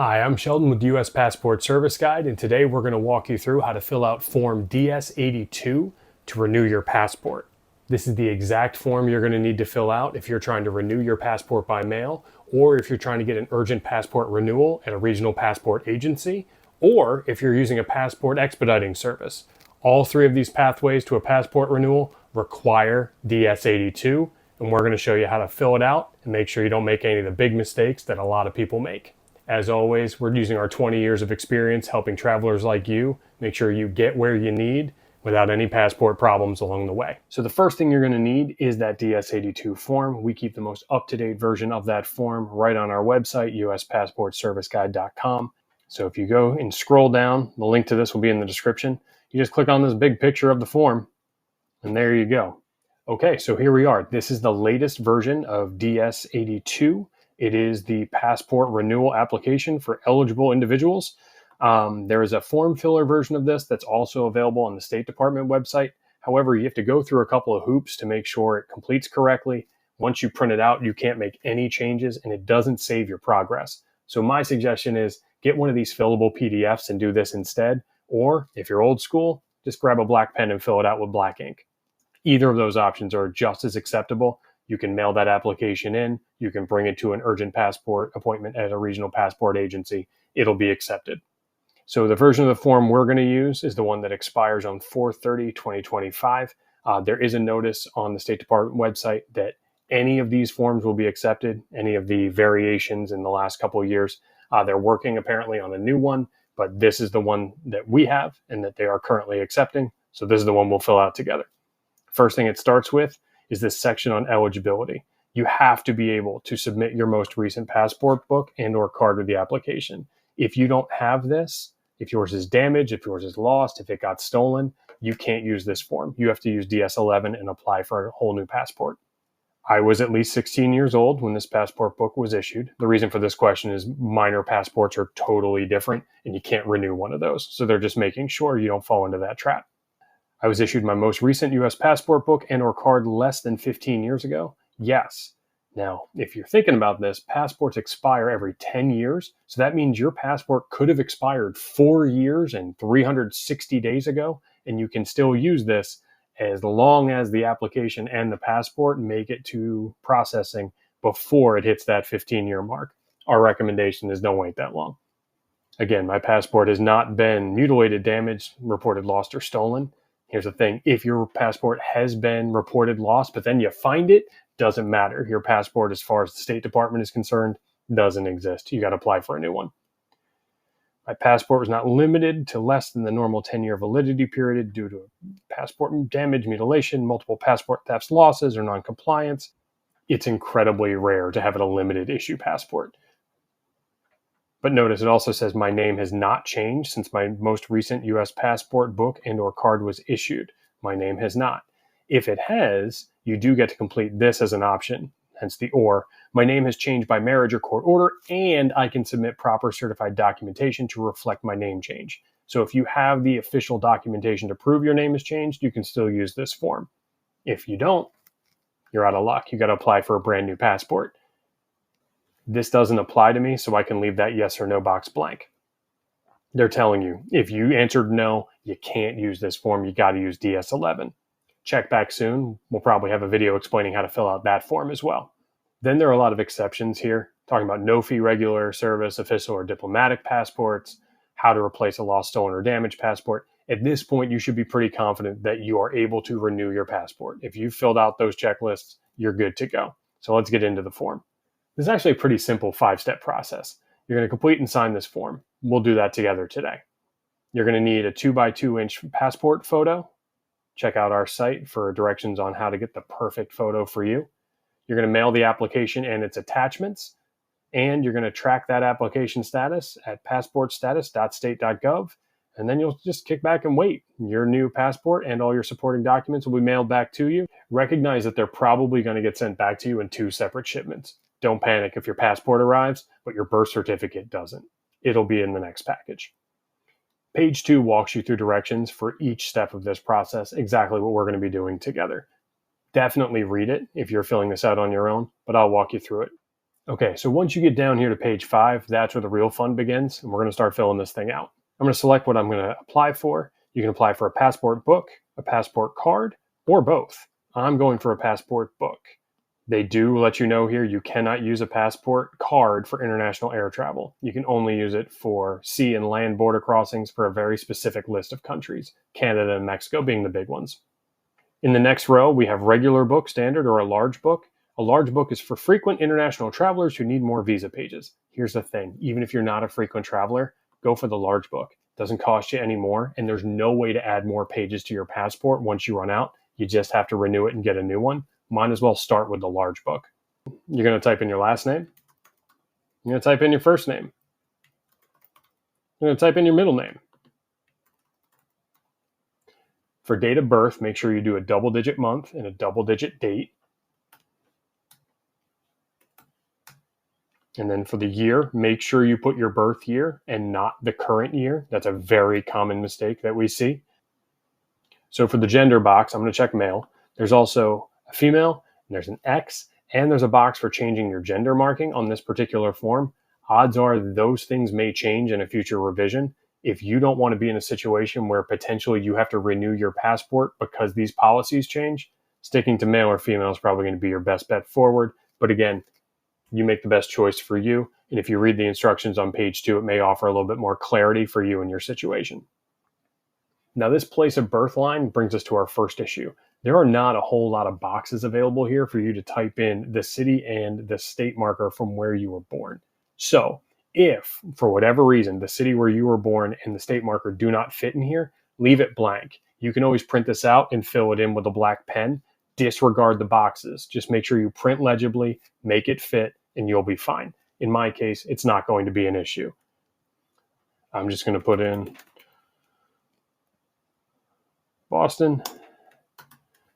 Hi, I'm Sheldon with U.S. Passport Service Guide, and today we're going to walk you through how to fill out Form DS-82 to renew your passport. This is the exact form you're going to need to fill out if you're trying to renew your passport by mail, or if you're trying to get an urgent passport renewal at a regional passport agency, or if you're using a passport expediting service. All three of these pathways to a passport renewal require DS-82, and we're going to show you how to fill it out and make sure you don't make any of the big mistakes that a lot of people make. As always, we're using our 20 years of experience helping travelers like you make sure you get where you need without any passport problems along the way. So the first thing you're going to need is that DS-82 form. We keep the most up-to-date version of that form right on our website, uspassportserviceguide.com. So if you go and scroll down, the link to this will be in the description. You just click on this big picture of the form, and there you go. Okay, so here we are. This is the latest version of DS-82. It is the passport renewal application for eligible individuals. There is a form filler version of this that's also available on the State Department website. However, you have to go through a couple of hoops to make sure it completes correctly. Once you print it out, you can't make any changes and it doesn't save your progress. So my suggestion is get one of these fillable PDFs and do this instead. Or if you're old school, just grab a black pen and fill it out with black ink. Either of those options are just as acceptable. You can mail that application in. You can bring it to an urgent passport appointment at a regional passport agency. It'll be accepted. So the version of the form we're going to use is the one that expires on 4/30/2025. There is a notice on the State Department website that any of these forms will be accepted, any of the variations in the last couple of years. They're working apparently on a new one, but this is the one that we have and that they are currently accepting. So this is the one we'll fill out together. First thing it starts with is this section on eligibility. You have to be able to submit your most recent passport book and or card with the application. If you don't have this, if yours is damaged, if yours is lost, if it got stolen, you can't use this form. You have to use DS-11 and apply for a whole new passport. I was at least 16 years old when this passport book was issued. The reason for this question is minor passports are totally different and you can't renew one of those. So they're just making sure you don't fall into that trap. I was issued my most recent U.S. passport book and or card less than 15 years ago. Yes. Now, if you're thinking about this, passports expire every 10 years. So that means your passport could have expired 4 years and 360 days ago, and you can still use this as long as the application and the passport make it to processing before it hits that 15-year mark. Our recommendation is don't wait that long. Again, my passport has not been mutilated, damaged, reported lost, or stolen. Here's the thing, if your passport has been reported lost, but then you find it, doesn't matter. Your passport, as far as the State Department is concerned, doesn't exist. You got to apply for a new one. My passport was not limited to less than the normal 10-year validity period due to passport damage, mutilation, multiple passport thefts, losses, or non-compliance. It's incredibly rare to have a limited issue passport. But notice it also says my name has not changed since my most recent U.S. passport book and or card was issued. My name has not. If it has, you do get to complete this as an option, hence the or. My name has changed by marriage or court order, and I can submit proper certified documentation to reflect my name change. So if you have the official documentation to prove your name has changed, you can still use this form. If you don't, you're out of luck. You got to apply for a brand new passport. This doesn't apply to me, so I can leave that yes or no box blank. They're telling you, if you answered no, you can't use this form. You got to use DS-11. Check back soon. We'll probably have a video explaining how to fill out that form as well. Then there are a lot of exceptions here, talking about no fee regular service, official or diplomatic passports, how to replace a lost, stolen, or damaged passport. At this point, you should be pretty confident that you are able to renew your passport. If you've filled out those checklists, you're good to go. So let's get into the form. This is actually a pretty simple 5-step process. You're going to complete and sign this form. We'll do that together today. You're going to need a 2x2-inch passport photo. Check out our site for directions on how to get the perfect photo for you. You're going to mail the application and its attachments, and you're going to track that application status at passportstatus.state.gov, and then you'll just kick back and wait. Your new passport and all your supporting documents will be mailed back to you. Recognize that they're probably going to get sent back to you in 2 separate shipments. Don't panic if your passport arrives, but your birth certificate doesn't. It'll be in the next package. Page 2 walks you through directions for each step of this process, exactly what we're going to be doing together. Definitely read it if you're filling this out on your own, but I'll walk you through it. Okay, so once you get down here to page 5, that's where the real fun begins, and we're going to start filling this thing out. I'm going to select what I'm going to apply for. You can apply for a passport book, a passport card, or both. I'm going for a passport book. They do let you know here you cannot use a passport card for international air travel. You can only use it for sea and land border crossings for a very specific list of countries, Canada and Mexico being the big ones. In the next row, we have regular book, standard, or a large book. A large book is for frequent international travelers who need more visa pages. Here's the thing, even if you're not a frequent traveler, go for the large book. It doesn't cost you any more, and there's no way to add more pages to your passport once you run out. You just have to renew it and get a new one. Might as well start with the large book. You're going to type in your last name. You're going to type in your first name. You're going to type in your middle name. For date of birth, make sure you do a double-digit month and a double-digit date. And then for the year, make sure you put your birth year and not the current year. That's a very common mistake that we see. So for the gender box, I'm going to check male. There's also a female, and there's an X, and there's a box for changing your gender marking on this particular form. Odds are those things may change in a future revision. If you don't want to be in a situation where potentially you have to renew your passport because these policies change, sticking to male or female is probably going to be your best bet forward. But again, you make the best choice for you. And if you read the instructions on page 2, it may offer a little bit more clarity for you and your situation. Now, this place of birth line brings us to our first issue. There are not a whole lot of boxes available here for you to type in the city and the state marker from where you were born. So if, for whatever reason, the city where you were born and the state marker do not fit in here, leave it blank. You can always print this out and fill it in with a black pen. Disregard the boxes. Just make sure you print legibly, make it fit, and you'll be fine. In my case, it's not going to be an issue. I'm just going to put in Boston,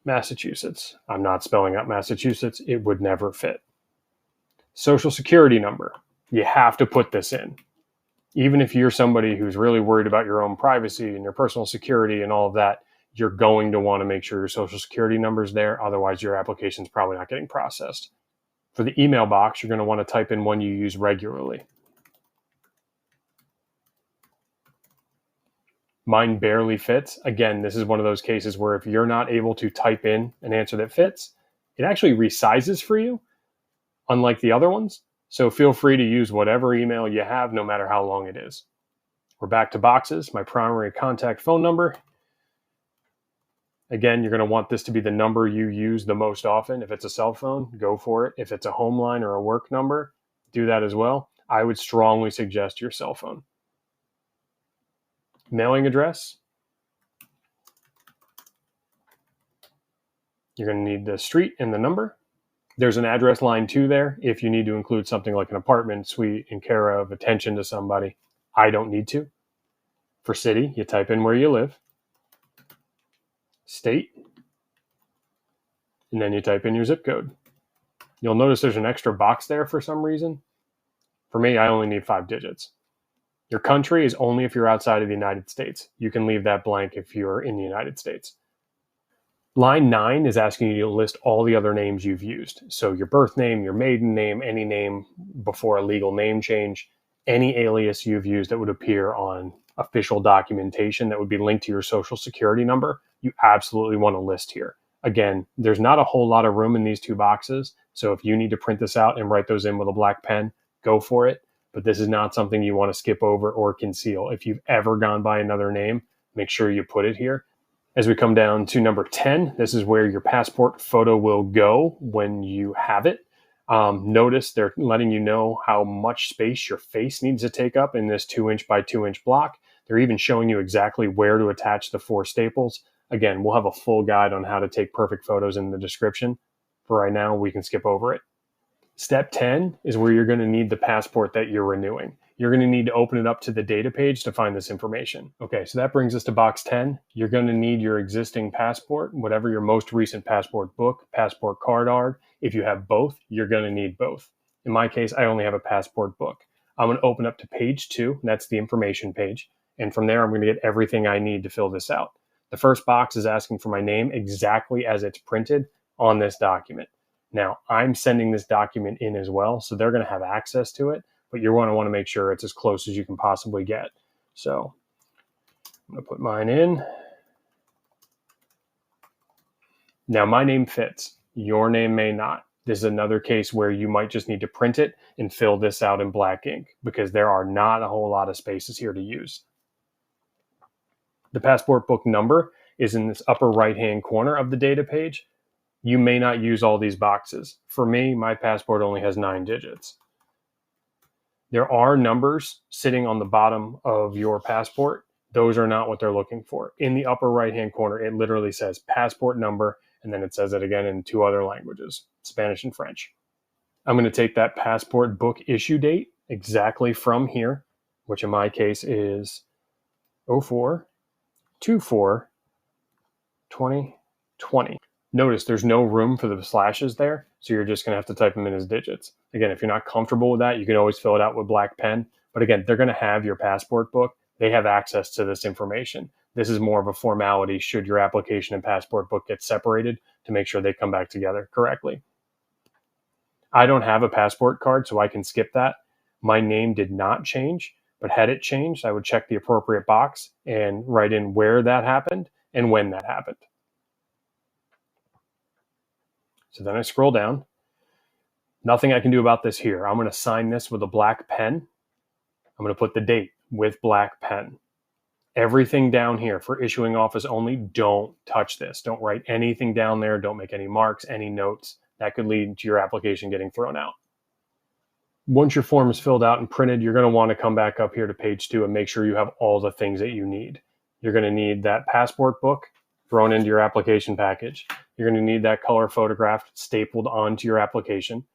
Massachusetts. I'm not spelling out Massachusetts. It would never fit. Social Security number. You have to put this in. Even if you're somebody who's really worried about your own privacy and your personal security and all of that, you're going to want to make sure your Social Security number is there. Otherwise, your application is probably not getting processed. For the email box, you're going to want to type in one you use regularly. Mine barely fits. Again, this is one of those cases where if you're not able to type in an answer that fits, it actually resizes for you, unlike the other ones. So feel free to use whatever email you have, no matter how long it is. We're back to boxes. My primary contact phone number. Again, you're going to want this to be the number you use the most often. If it's a cell phone, go for it. If it's a home line or a work number, do that as well. I would strongly suggest your cell phone. Mailing address. You're going to need the street and the number. There's an address line too there if you need to include something like an apartment, suite, in care of, attention to somebody. I don't need to. For city, you type in where you live. State, and then you type in your zip code. You'll notice there's an extra box there for some reason. For me, I only need 5 digits. Your country is only if you're outside of the United States. You can leave that blank if you're in the United States. Line 9 is asking you to list all the other names you've used. So your birth name, your maiden name, any name before a legal name change, any alias you've used that would appear on official documentation that would be linked to your Social Security number, you absolutely want to list here. Again, there's not a whole lot of room in these 2 boxes, so if you need to print this out and write those in with a black pen, go for it, but this is not something you want to skip over or conceal. If you've ever gone by another name, make sure you put it here. As we come down to number 10, this is where your passport photo will go when you have it. Notice they're letting you know how much space your face needs to take up in this 2-inch by 2-inch block. They're even showing you exactly where to attach the 4 staples. Again, we'll have a full guide on how to take perfect photos in the description. For right now, we can skip over it. Step 10 is where you're going to need the passport that you're renewing. You're going to need to open it up to the data page to find this information. Okay, so that brings us to box 10. You're going to need your existing passport, whatever your most recent passport book, passport card are. If you have both, you're going to need both. In my case, I only have a passport book. I'm going to open up to page 2. That's the information page. And from there, I'm going to get everything I need to fill this out. The first box is asking for my name exactly as it's printed on this document. Now, I'm sending this document in as well, so they're going to have access to it, but you're going to want to make sure it's as close as you can possibly get. So I'm going to put mine in. Now, my name fits. Your name may not. This is another case where you might just need to print it and fill this out in black ink because there are not a whole lot of spaces here to use. The passport book number is in this upper right-hand corner of the data page. You may not use all these boxes. For me, my passport only has 9 digits. There are numbers sitting on the bottom of your passport. Those are not what they're looking for. In the upper right-hand corner, it literally says passport number, and then it says it again in 2 other languages, Spanish and French. I'm going to take that passport book issue date exactly from here, which in my case is 04/24/2020. Notice there's no room for the slashes there, so you're just going to have to type them in as digits. Again, if you're not comfortable with that, you can always fill it out with black pen. But again, they're going to have your passport book. They have access to this information. This is more of a formality should your application and passport book get separated to make sure they come back together correctly. I don't have a passport card, so I can skip that. My name did not change, but had it changed, I would check the appropriate box and write in where that happened and when that happened. So then I scroll down. Nothing I can do about this here. I'm going to sign this with a black pen. I'm going to put the date with black pen. Everything down here for issuing office only, don't touch this. Don't write anything down there. Don't make any marks, any notes. That could lead to your application getting thrown out. Once your form is filled out and printed, you're going to want to come back up here to page 2 and make sure you have all the things that you need. You're going to need that passport book thrown into your application package. You're going to need that color photograph stapled onto your application.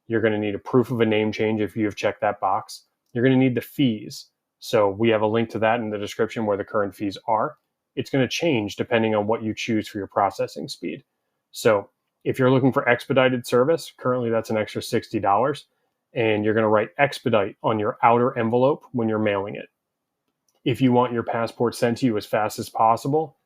You're going to need a proof of a name change if you have checked that box. You're going to need the fees. So we have a link to that in the description where the current fees are. It's going to change depending on what you choose for your processing speed. So if you're looking for expedited service, currently that's an extra $60. And you're going to write expedite on your outer envelope when you're mailing it. If you want your passport sent to you as fast as possible,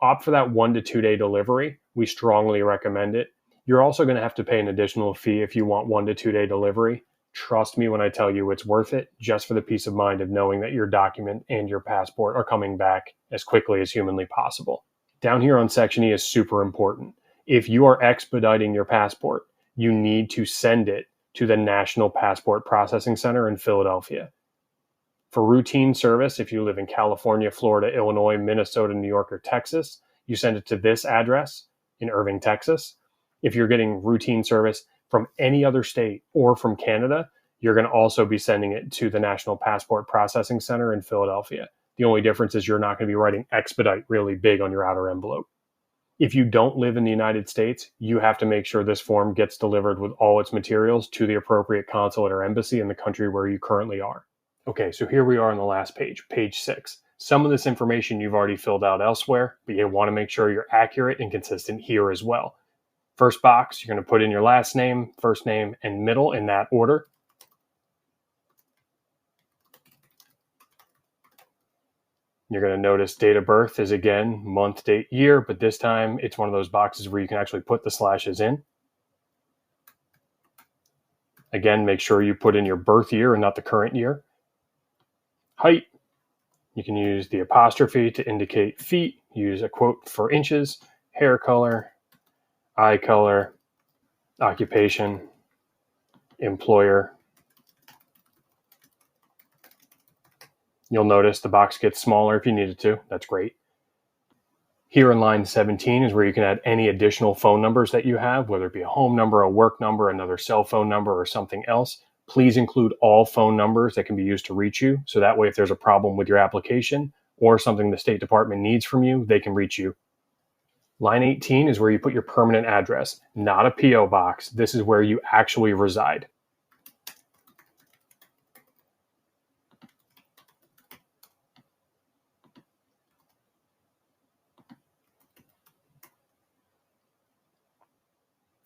opt for that 1 to 2 day delivery. We strongly recommend it. You're also going to have to pay an additional fee if you want 1 to 2 day delivery. Trust me when I tell you it's worth it, just for the peace of mind of knowing that your document and your passport are coming back as quickly as humanly possible. Down here on Section E is super important. If you are expediting your passport, you need to send it to the National Passport Processing Center in Philadelphia. For routine service, if you live in California, Florida, Illinois, Minnesota, New York, or Texas, you send it to this address in Irving, Texas. If you're getting routine service from any other state or from Canada, you're going to also be sending it to the National Passport Processing Center in Philadelphia. The only difference is you're not going to be writing expedite really big on your outer envelope. If you don't live in the United States, you have to make sure this form gets delivered with all its materials to the appropriate consulate or embassy in the country where you currently are. Okay, so here we are on the last page, page 6. Some of this information you've already filled out elsewhere, but you want to make sure you're accurate and consistent here as well. First box, you're going to put in your last name, first name, and middle in that order. You're going to notice date of birth is again month, date, year, but this time it's one of those boxes where you can actually put the slashes in. Again, make sure you put in your birth year and not the current year. Height, you can use the apostrophe to indicate feet, use a quote for inches, hair color, eye color, occupation, employer. You'll notice the box gets smaller if you need it to. That's great. Here in line 17 is where you can add any additional phone numbers that you have, whether it be a home number, a work number, another cell phone number, or something else. Please include all phone numbers that can be used to reach you. So that way, if there's a problem with your application or something the State Department needs from you, they can reach you. Line 18 is where you put your permanent address, not a P.O. box. This is where you actually reside.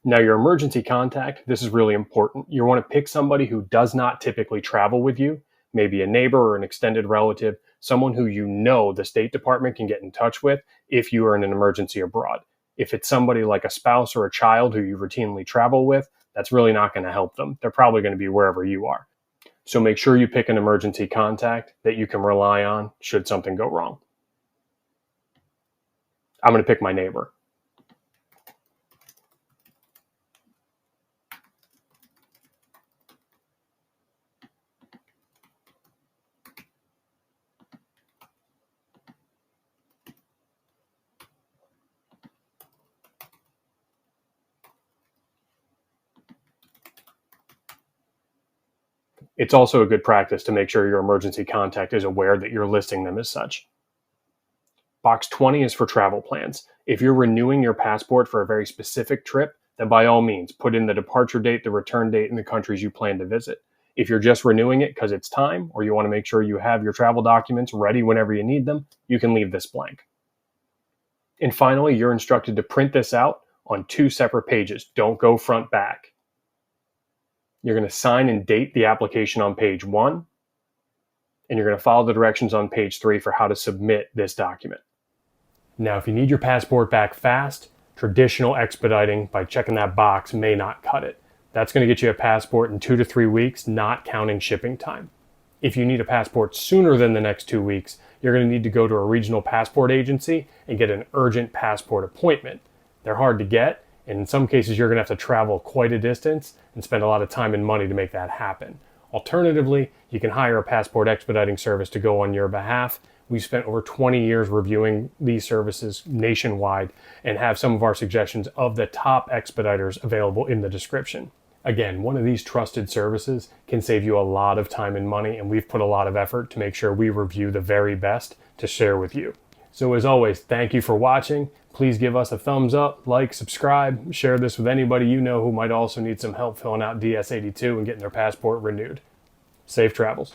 Now, your emergency contact, this is really important. You want to pick somebody who does not typically travel with you, maybe a neighbor or an extended relative, someone who you know the State Department can get in touch with if you are in an emergency abroad. If it's somebody like a spouse or a child who you routinely travel with, that's really not going to help them. They're probably going to be wherever you are. So make sure you pick an emergency contact that you can rely on should something go wrong. I'm going to pick my neighbor. It's also a good practice to make sure your emergency contact is aware that you're listing them as such. Box 20 is for travel plans. If you're renewing your passport for a very specific trip, then by all means, put in the departure date, the return date, and the countries you plan to visit. If you're just renewing it because it's time, or you want to make sure you have your travel documents ready whenever you need them, you can leave this blank. And finally, you're instructed to print this out on 2 separate pages. Don't go front back. You're going to sign and date the application on page 1, and you're going to follow the directions on page 3 for how to submit this document. Now, if you need your passport back fast, traditional expediting by checking that box may not cut it. That's going to get you a passport in 2 to 3 weeks, not counting shipping time. If you need a passport sooner than the next 2 weeks, you're going to need to go to a regional passport agency and get an urgent passport appointment. They're hard to get, and in some cases you're going to have to travel quite a distance and spend a lot of time and money to make that happen. Alternatively, you can hire a passport expediting service to go on your behalf. We've spent over 20 years reviewing these services nationwide and have some of our suggestions of the top expediters available in the description. Again, one of these trusted services can save you a lot of time and money, and we've put a lot of effort to make sure we review the very best to share with you. So as always, thank you for watching. Please give us a thumbs up, like, subscribe, share this with anybody you know who might also need some help filling out DS-82 and getting their passport renewed. Safe travels.